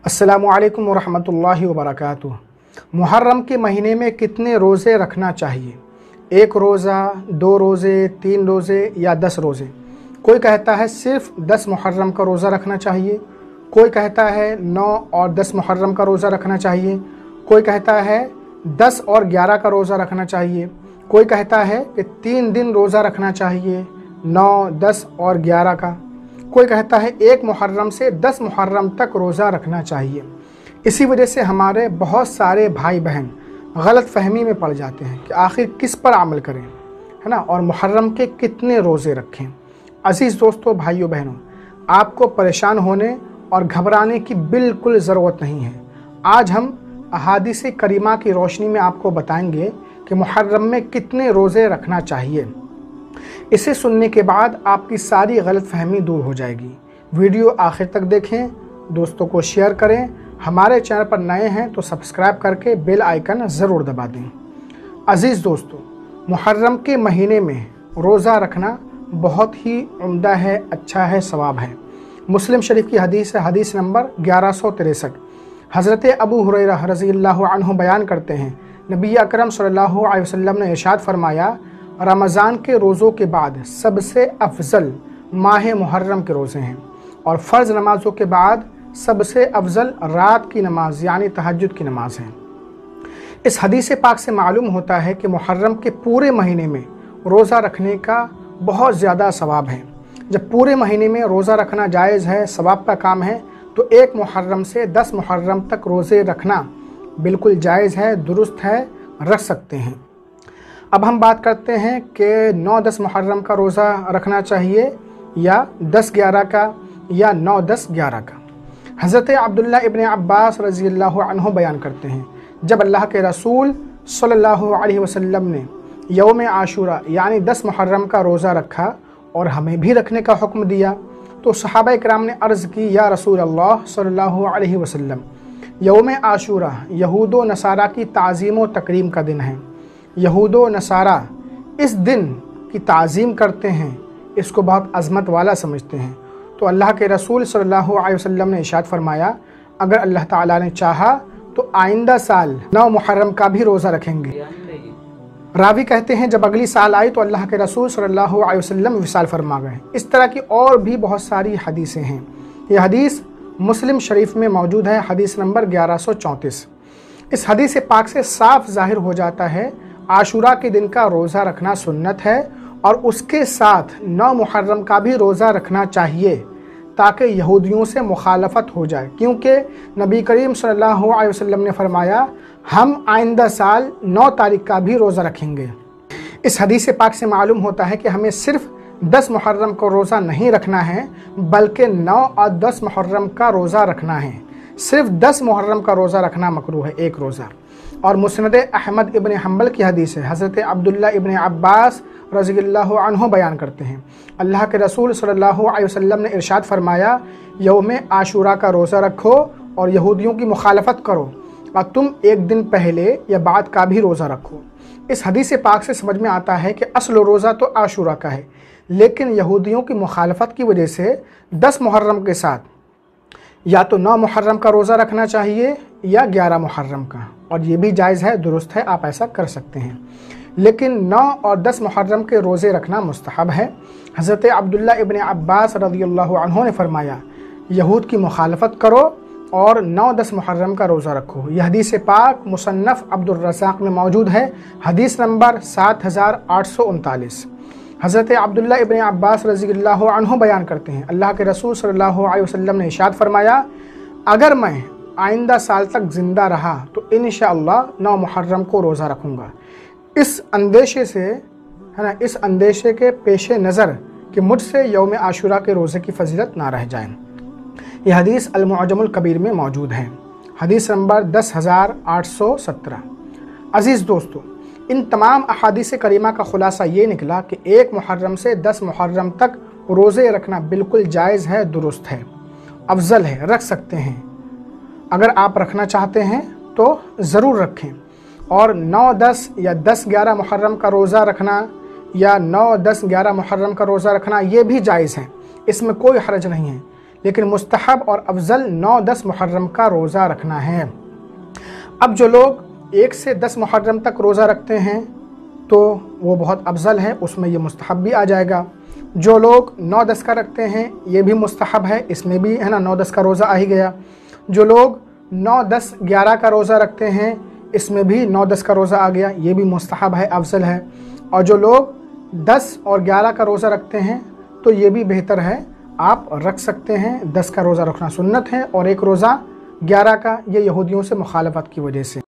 अस्सलामु अलैकुम वरहमतुल्लाहि वबरकातुह। मुहर्रम के महीने में कितने रोज़े रखना चाहिए? 1 रोज़ा, 2 रोज़े, 3 रोज़े या 10 रोज़े? कोई कहता है सिर्फ़ 10 मुहर्रम का रोज़ा रखना चाहिए, कोई कहता है 9 और 10 मुहर्रम का रोज़ा रखना चाहिए, कोई कहता है 10 और 11 का रोज़ा रखना चाहिए, कोई कहता है कि 3 दिन रोज़ा रखना चाहिए, 9, 10 और 11 का, कोई कहता है 1 मुहर्रम से 10 मुहर्रम तक रोज़ा रखना चाहिए। इसी वजह से हमारे बहुत सारे भाई बहन गलत फहमी में पड़ जाते हैं कि आखिर किस पर अमल करें, है ना, और मुहर्रम के कितने रोज़े रखें। अज़ीज़ दोस्तों, भाइयों बहनों, आपको परेशान होने और घबराने की बिल्कुल ज़रूरत नहीं है। आज हम अहादीस करीमा की रोशनी में आपको बताएंगे कि मुहर्रम में कितने रोज़े रखना चाहिए। इसे सुनने के बाद आपकी सारी गलत फहमी दूर हो जाएगी। वीडियो आखिर तक देखें, दोस्तों को शेयर करें, हमारे चैनल पर नए हैं तो सब्सक्राइब करके बेल आइकन ज़रूर दबा दें। अज़ीज़ दोस्तों, मुहर्रम के महीने में रोज़ा रखना बहुत ही उम्दा है, अच्छा है, सवाब है। मुस्लिम शरीफ की हदीस है, हदीस नंबर 1163। हज़रत अबू हुरैरा रज़ियल्लाहु अन्हु बयान करते हैं, नबी अकरम सल्लल्लाहु अलैहि वसल्लम ने इरशाद फरमाया, रमज़ान के रोज़ों के बाद सबसे अफजल माह मुहर्रम के रोज़े हैं और फ़र्ज़ नमाज़ों के बाद सबसे अफजल रात की नमाज यानी तहज्जुद की नमाज है। इस हदीस पाक से मालूम होता है कि मुहर्रम के पूरे महीने में रोज़ा रखने का बहुत ज़्यादा सवाब है। जब पूरे महीने में रोज़ा रखना जायज़ है, सवाब का काम है, तो 1 मुहर्रम से 10 मुहर्रम तक रोज़े रखना बिल्कुल जायज़ है, दुरुस्त है, रख सकते हैं। अब हम बात करते हैं कि 9-10 मुहर्रम का रोज़ा रखना चाहिए या 10-11 का या 9-10-11 का। हज़रत अब्दुल्लाह इब्न अब्बास रज़ियल्लाहु अन्हु बयान करते हैं, जब अल्लाह के रसूल सल्लल्लाहु अलैहि वसल्लम ने यौम आशूरा यानी 10 मुहर्रम का रोज़ा रखा और हमें भी रखने का हुक्म दिया, तो सहाबा इकराम ने अर्ज़ की, या रसूल अल्लाह सल्लल्लाहु अलैहि वसल्लम, यौम आशूरा यहूद व नसारा की ताज़ीम व तकरीम का दिन है। यहूद व नसारा इस दिन की ताज़ीम करते हैं, इसको बहुत अज़मत वाला समझते हैं। तो अल्लाह के रसूल सल्लल्लाहु अलैहि वसल्लम ने इरशाद फरमाया, अगर अल्लाह ताला ने चाहा तो आइंदा साल 9 मुहर्रम का भी रोज़ा रखेंगे। रावी कहते हैं, जब अगली साल आई तो अल्लाह के रसूल सल्लल्लाहु अलैहि वसल्लम विसाल फरमा गए। इस तरह की और भी बहुत सारी हदीसें हैं। ये हदीस मुस्लिम शरीफ में मौजूद है, हदीस नंबर 1134। इस हदीस पाक से साफ ज़ाहिर हो जाता है आशूरा के दिन का रोज़ा रखना सुन्नत है और उसके साथ 9 मुहर्रम का भी रोज़ा रखना चाहिए ताकि यहूदियों से मुखालफत हो जाए, क्योंकि नबी करीम सल्लल्लाहु अलैहि वसल्लम ने फरमाया, हम आइंदा साल 9 तारीख का भी रोज़ा रखेंगे। इस हदीस पाक से मालूम होता है कि हमें सिर्फ़ 10 मुहर्रम को रोज़ा नहीं रखना है, बल्कि 9 और 10 मुहर्रम का रोज़ा रखना है। सिर्फ़ 10 मुहर्रम का रोज़ा रखना मकरूह है, 1 रोज़ा। और मुस्नद अहमद इब्न हम्बल की हदीस है, हज़रत अब्दुल्लाह इब्न अब्बास रज़ियल्लाहु अन्हु बयान करते हैं, अल्लाह के रसूल सल्लल्लाहु अलैहि वसल्लम ने इरशाद फरमाया, यौम आशूरा का रोज़ा रखो और यहूदियों की मुखालफत करो और तुम 1 दिन पहले या बाद का भी रोज़ा रखो। इस हदीस पाक से समझ में आता है कि असल रोज़ा तो आशूरा का है, लेकिन यहूदियों की मुखालफत की वजह से 10 मुहर्रम के साथ या तो 9 मुहर्रम का रोज़ा रखना चाहिए या 11 मुहर्रम का, और ये भी जायज़ है, दुरुस्त है, आप ऐसा कर सकते हैं। लेकिन 9 और 10 मुहर्रम के रोज़े रखना मुस्तहब है। हज़रत अब्दुल्लाह इब्न अब्बास रज़ियल्लाहु अन्हु ने फरमाया, यहूद की मुखालफत करो और 9-10 मुहर्रम का रोज़ा रखो। यह हदीस पाक मुसन्नफ़ अब्दुर रज़्ज़ाक़ में मौजूद है, हदीस नंबर 7839। हज़रत अब्दुल्लाह इब्न अब्बास रज़ियल्लाहु अन्हु बयान करते हैं, अल्लाह के रसूल सल्लल्लाहु अलैहि वसल्लम ने इरशाद फरमाया, अगर मैं आइंदा साल तक ज़िंदा रहा तो इंशाअल्लाह 9 मुहर्रम को रोज़ा रखूँगा। इस अंदेशे से, है ना, इस अंदेशे के पेश नज़र कि मुझसे यौम आशूरा के रोज़े की फजीलत ना रह जाए। यह हदीस अल-मुअज्जमुल कबीर में मौजूद है, हदीस नंबर 10817। अज़ीज़ दोस्तों, इन तमाम अहादीस करीमा का ख़ुलासा ये निकला कि 1 मुहर्रम से 10 मुहर्रम तक रोज़े रखना बिल्कुल जायज़ है, दुरुस्त है, अफजल है, रख सकते हैं। अगर आप रखना चाहते हैं तो ज़रूर रखें। और 9-10 या 10-11 मुहर्रम का रोज़ा रखना या 9-10-11 मुहर्रम का रोज़ा रखना ये भी जायज़ है, इसमें कोई हर्ज नहीं है। लेकिन मुस्तहब और अफजल 9-10 मुहर्रम का रोज़ा रखना है। अब जो लोग 1 से 10 मुहर्रम तक रोज़ा रखते हैं तो वो बहुत अफजल है, उसमें ये मुस्तहब भी आ जाएगा। जो लोग 9-10 का रखते हैं ये भी मुस्तहब है, इसमें भी है ना 9-10 का रोज़ा आ ही गया। जो लोग 9-10-11 का रोज़ा रखते हैं इसमें भी 9-10 का रोज़ा आ गया, ये भी मुस्तहब है, अफजल है। और जो लोग 10 और 11 का रोज़ा रखते हैं तो ये भी बेहतर है, आप रख सकते हैं। 10 का रोज़ा रखना सुन्नत है और एक रोज़ा 11 का, ये यहूदियों से मुखालफत की वजह से।